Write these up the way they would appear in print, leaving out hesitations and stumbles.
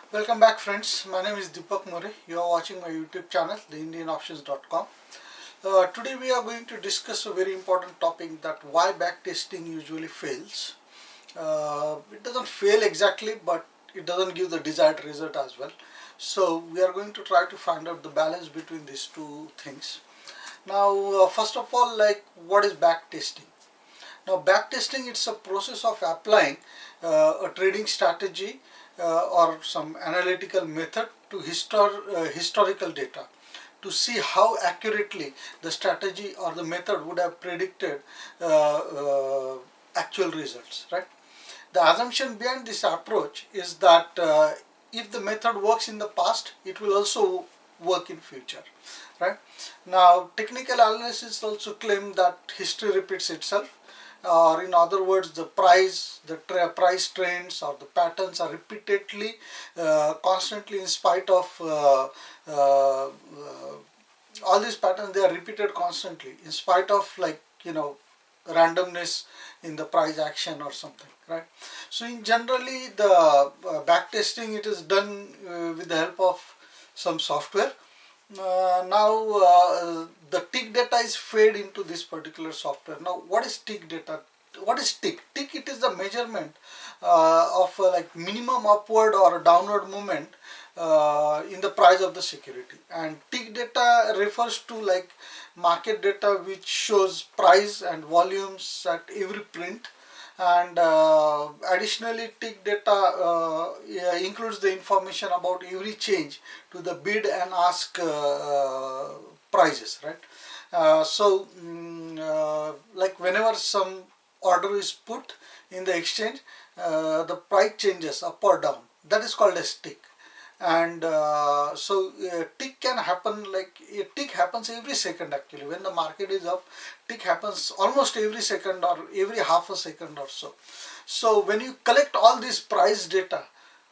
Welcome back, friends. My name is Deepak More. You are watching my YouTube channel, TheIndianOptions.com. Today we are going to discuss a very important topic, that why backtesting usually fails. It doesn't fail exactly, but it doesn't give the desired result as well. So we are going to try to find out the balance between these two things. Now, first of all, what is backtesting? Now, backtesting, it's a process of applying a trading strategy or some analytical method to historical data to see how accurately the strategy or the method would have predicted actual results, right? The assumption behind this approach is that if the method works in the past, it will also work in future, right? Now, technical analysis also claim that history repeats itself, or in other words, the price trends or the patterns are repeatedly, constantly, in spite of all these patterns, they are repeated constantly in spite of, randomness in the price action or something, right? So in generally the back testing, it is done with the help of some software. Now the tick data is fed into this particular software. Now, what is tick data? What is tick? Tick, it is the measurement of like minimum upward or downward movement in the price of the security, and tick data refers to like market data which shows price and volumes at every print, and additionally tick data includes the information about every change to the bid and ask prices, right? Like whenever some order is put in the exchange, the price changes up or down, that is called as tick. And tick can happen, like a tick happens every second. Actually, when the market is up, tick happens almost every second or every half a second or so. So when you collect all this price data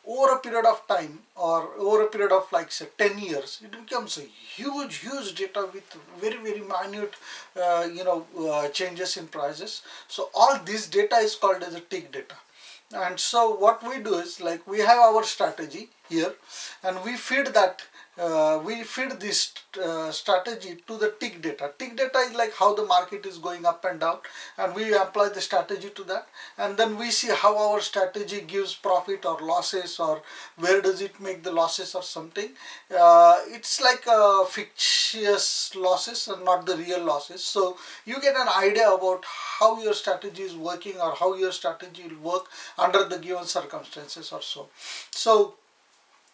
over a period of time, or over a period of like say 10 years, it becomes a huge data with very minute changes in prices. So all this data is called as a tick data. And so what we do is, like, we have our strategy here, and we feed this strategy to the tick data. Tick data is like how the market is going up and down, and we apply the strategy to that, and then we see how our strategy gives profit or losses, or where does it make the losses or something. It's like fictitious losses and not the real losses. So you get an idea about how your strategy is working, or how your strategy will work under the given circumstances or so. So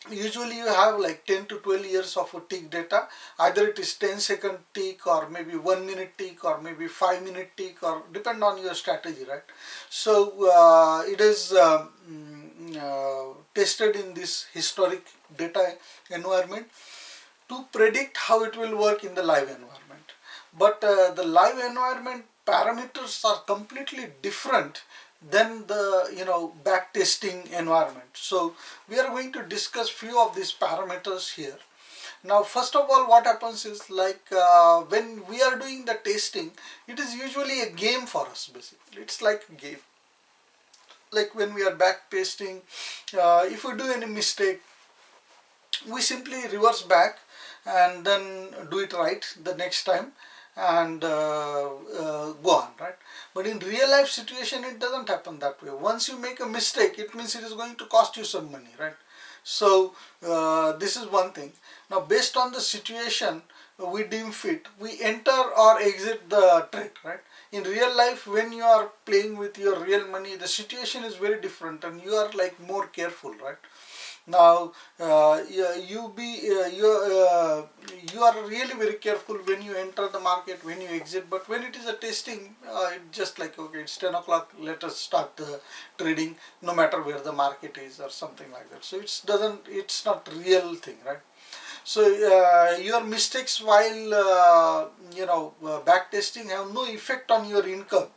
usually you have like 10 to 12 years of a tick data. Either it is 10-second tick, or maybe 1-minute tick, or maybe 5-minute tick, or depend on your strategy, right? So it is tested in this historic data environment to predict how it will work in the live environment. But the live environment parameters are completely different than the back testing environment. So we are going to discuss few of these parameters here. Now, first of all, what happens is, like when we are doing the testing, it is usually a game for us. Basically, it's like a game. Like when we are back testing, if we do any mistake, we simply reverse back and then do it right the next time, and go on, right? But in real life situation, it doesn't happen that way. Once you make a mistake, it means it is going to cost you some money, right? So this is one thing. Now, based on the situation we deem fit, we enter or exit the trade, right? In real life, when you are playing with your real money, the situation is very different, and you are like more careful, right? Now you are really very careful when you enter the market, when you exit. But when it is a testing, it's just like, okay, it's 10 o'clock, let us start the trading, no matter where the market is or something like that. So it's not real thing, right? So your mistakes while back testing have no effect on your income.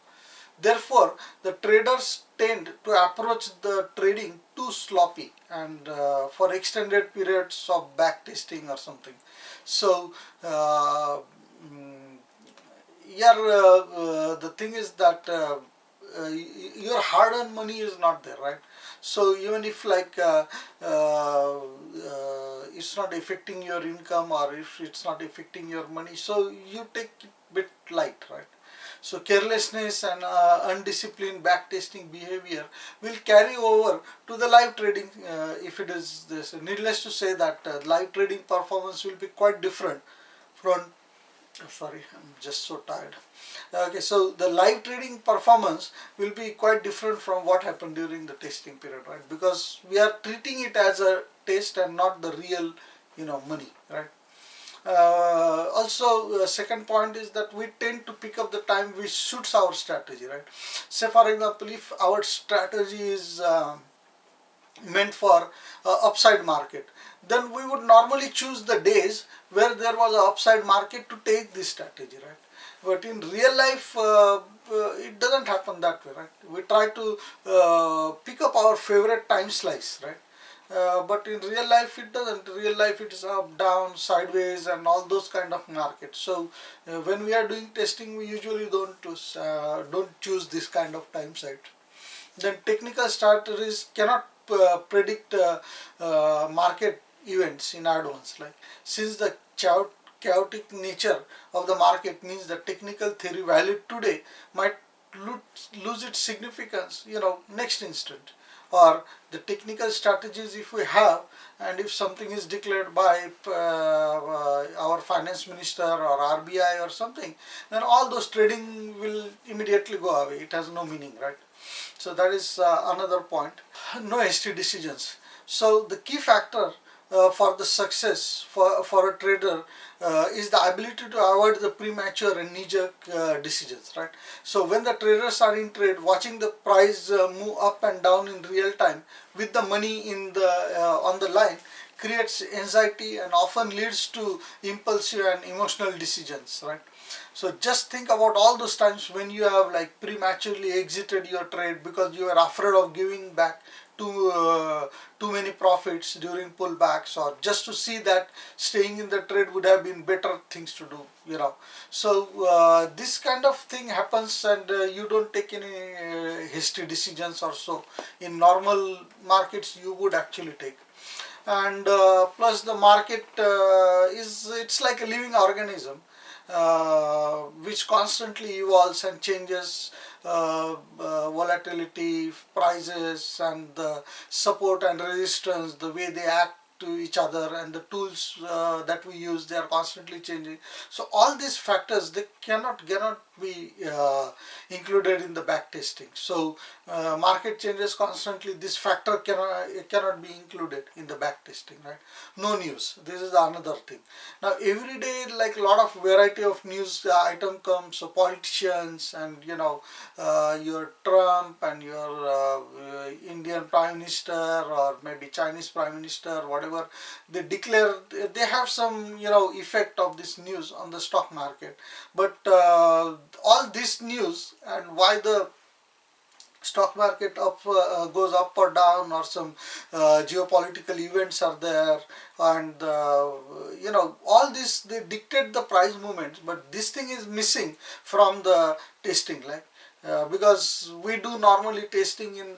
Therefore, the traders tend to approach the trading too sloppy, and for extended periods of back testing or something. So, yeah, the thing is that your hard-earned money is not there, right? So even if like it's not affecting your income, or if it's not affecting your money, so you take it bit light, right? So carelessness and undisciplined backtesting behavior will carry over to the live trading. If it is this, needless to say that live trading performance will be quite different from. Sorry, I'm just so tired. Okay, so the live trading performance will be quite different from what happened during the testing period, right? Because we are treating it as a test and not the real, money, right? Also, second point is that we tend to pick up the time which suits our strategy, right? Say for example, if our strategy is meant for upside market, then we would normally choose the days where there was an upside market to take this strategy, right? But in real life, it doesn't happen that way, right? We try to pick up our favorite time slice, right? But in real life it doesn't. In real life it is up, down, sideways, and all those kind of markets. So when we are doing testing, we usually don't choose this kind of time site. Then technical strategies cannot predict market events in advance. Like, since the chaotic nature of the market means the technical theory valid today might lose its significance, next instant. Or the technical strategies if we have, and if something is declared by our finance minister or RBI or something, then all those trading will immediately go away. It has no meaning, right? So that is another point. No hasty decisions. So the key factor for the success for a trader is the ability to avoid the premature and knee-jerk decisions, right? So when the traders are in trade, watching the price move up and down in real time with the money in the on the line creates anxiety and often leads to impulsive and emotional decisions, right? So just think about all those times when you have like prematurely exited your trade because you are afraid of giving back too many profits during pullbacks, or just to see that staying in the trade would have been better things to do. So this kind of thing happens, and you don't take any hasty decisions or so. In normal markets you would actually take. And plus the market it's like a living organism which constantly evolves and changes, volatility, prices, and the support and resistance, the way they act to each other, and the tools that we use, they are constantly changing. So all these factors, they cannot be included in the back testing. So market changes constantly, this factor cannot be included in the back testing, right? No news, this is another thing. Now every day, like a lot of variety of news item comes. So politicians, and your Trump and your Indian Prime Minister, or maybe Chinese Prime Minister, whatever, they declare, they have some effect of this news on the stock market. But all this news, and why the stock market goes up or down, or some geopolitical events are there, and all this, they dictate the price movements. But this thing is missing from the testing, like because we do normally testing in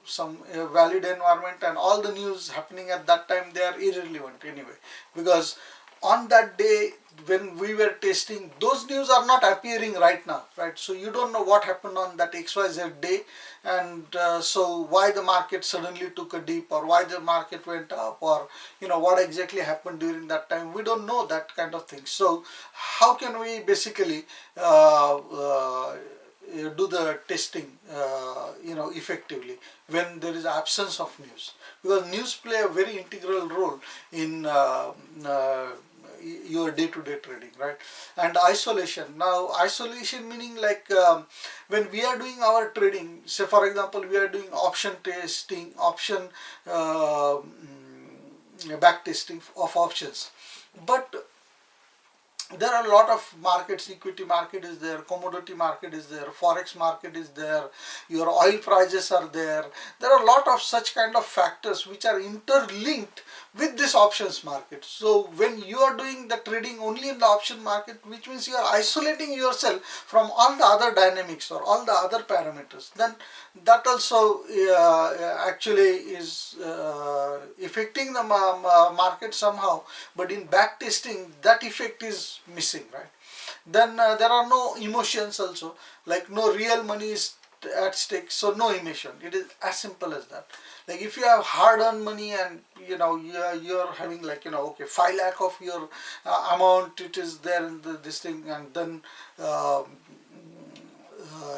some valid environment, and all the news happening at that time, they are irrelevant anyway, because on that day when we were testing, those news are not appearing right now, right? So you don't know what happened on that XYZ day, and so why the market suddenly took a dip, or why the market went up, or what exactly happened during that time. We don't know that kind of thing. So how can we basically do the testing effectively when there is absence of news? Because news play a very integral role in your day-to-day trading, right? And isolation. Now isolation meaning like when we are doing our trading, say for example we are doing option testing, option back testing of options, but there are a lot of markets. Equity market is there, commodity market is there, forex market is there, your oil prices are there. There are a lot of such kind of factors which are interlinked with this options market. So when you are doing the trading only in the option market, which means you are isolating yourself from all the other dynamics or all the other parameters, then that also actually is affecting the market somehow. But in back testing, that effect is missing, right? Then there are no emotions also, like no real money is at stake, so no emotion. It is as simple as that. Like if you have hard-earned money and you're having, like, okay, 5 lakh of your amount, it is there in this thing, and then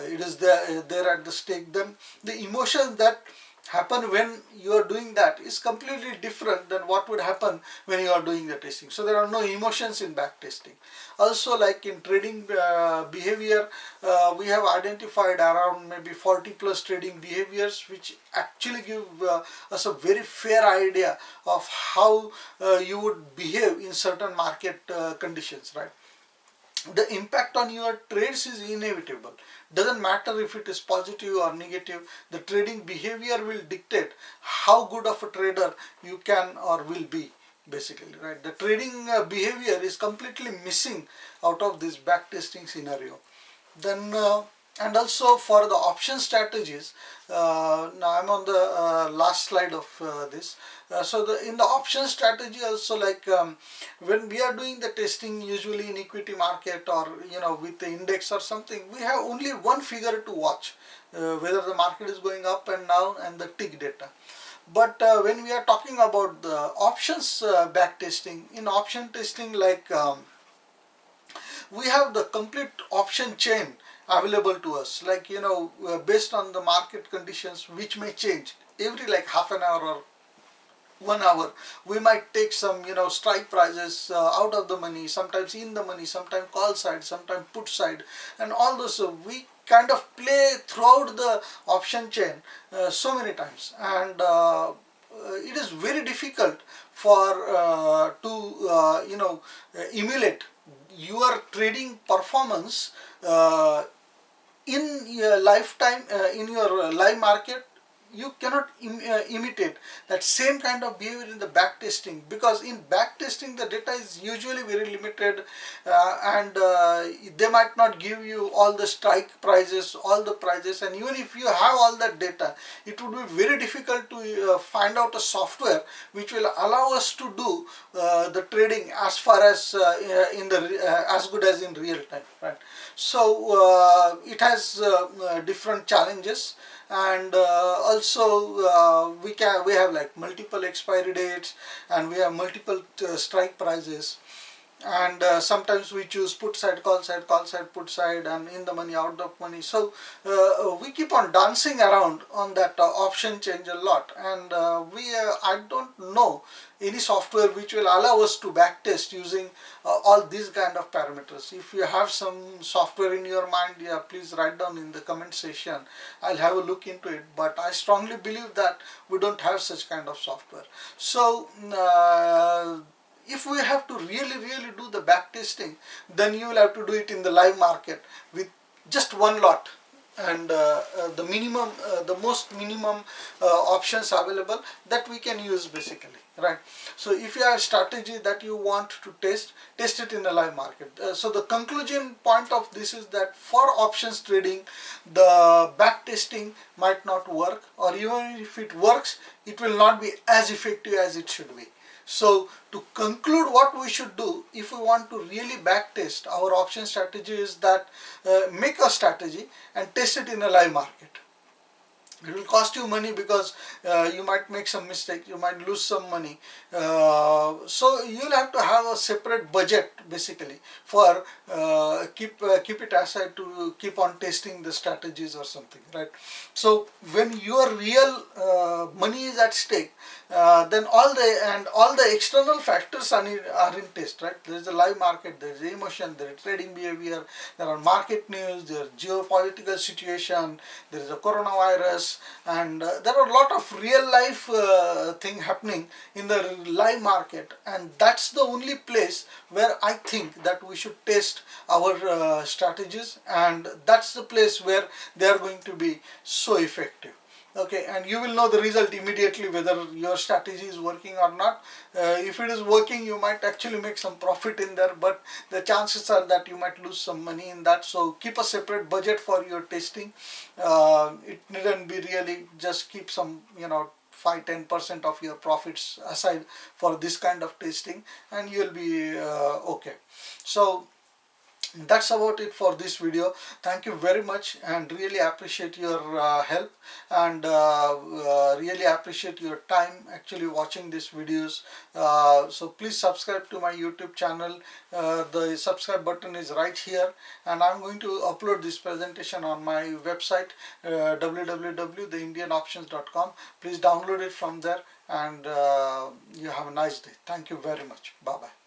it is there at the stake, then the emotions that happen when you are doing that is completely different than what would happen when you are doing the testing. So there are no emotions in back testing. Also, like in trading behavior, we have identified around maybe 40 plus trading behaviors which actually give us a very fair idea of how you would behave in certain market conditions, right? The impact on your trades is inevitable. Doesn't matter if it is positive or negative, the trading behavior will dictate how good of a trader you can or will be, basically, right? The trading behavior is completely missing out of this backtesting scenario. Then and also for the option strategies, now I'm on the last slide of this. So in the option strategy also, like when we are doing the testing, usually in equity market or with the index or something, we have only one figure to watch, whether the market is going up and down, and the tick data. But when we are talking about the options back testing, in option testing, like we have the complete option chain available to us, like based on the market conditions, which may change every like half an hour or 1 hour. We might take some strike prices out of the money, sometimes in the money, sometimes call side, sometimes put side, and all those. We kind of play throughout the option chain so many times, and it is very difficult for to emulate your trading performance in your lifetime in your live market. You cannot imitate that same kind of behavior in the back testing, because in back testing the data is usually very limited, and they might not give you all the strike prices, all the prices, and even if you have all that data, it would be very difficult to find out a software which will allow us to do the trading as far as in the as good as in real time, right? So it has different challenges, and also we have like multiple expiry dates, and we have multiple strike prices, and sometimes we choose put side, call side, call side, put side, and in the money, out of money. So we keep on dancing around on that option change a lot, and I don't know any software which will allow us to backtest using all these kind of parameters. If you have some software in your mind, yeah, please write down in the comment section. I'll have a look into it, but I strongly believe that we don't have such kind of software. So if we have to really do the back testing, then you will have to do it in the live market with just one lot, and the minimum the most minimum options available that we can use, basically, right? So if you have strategy that you want to test it in the live market. So the conclusion point of this is that for options trading, the back testing might not work, or even if it works, it will not be as effective as it should be. So to conclude, what we should do if we want to really backtest our option strategy is that make a strategy and test it in a live market. It will cost you money, because you might make some mistake, you might lose some money. So you'll have to have a separate budget, basically, for keep it aside to keep on testing the strategies or something, right? So when your real money is at stake, then all the external factors are in test, right? There is a live market, there is emotion, there is trading behavior, there are market news, there is geopolitical situation, there is a coronavirus, charts, and there are a lot of real life thing happening in the live market, and that's the only place where I think that we should test our strategies, and that's the place where they are going to be so effective. Okay, and you will know the result immediately whether your strategy is working or not. If it is working, you might actually make some profit in there, but the chances are that you might lose some money in that. So keep a separate budget for your testing. It needn't be really, just keep some 5-10% of your profits aside for this kind of testing, and you'll be okay. So that's about it for this video. Thank you very much, and really appreciate your help, and really appreciate your time actually watching these videos. So please subscribe to my YouTube channel. The subscribe button is right here, and I'm going to upload this presentation on my website, www.theindianoptions.com. Please download it from there, and you have a nice day. Thank you very much. Bye bye.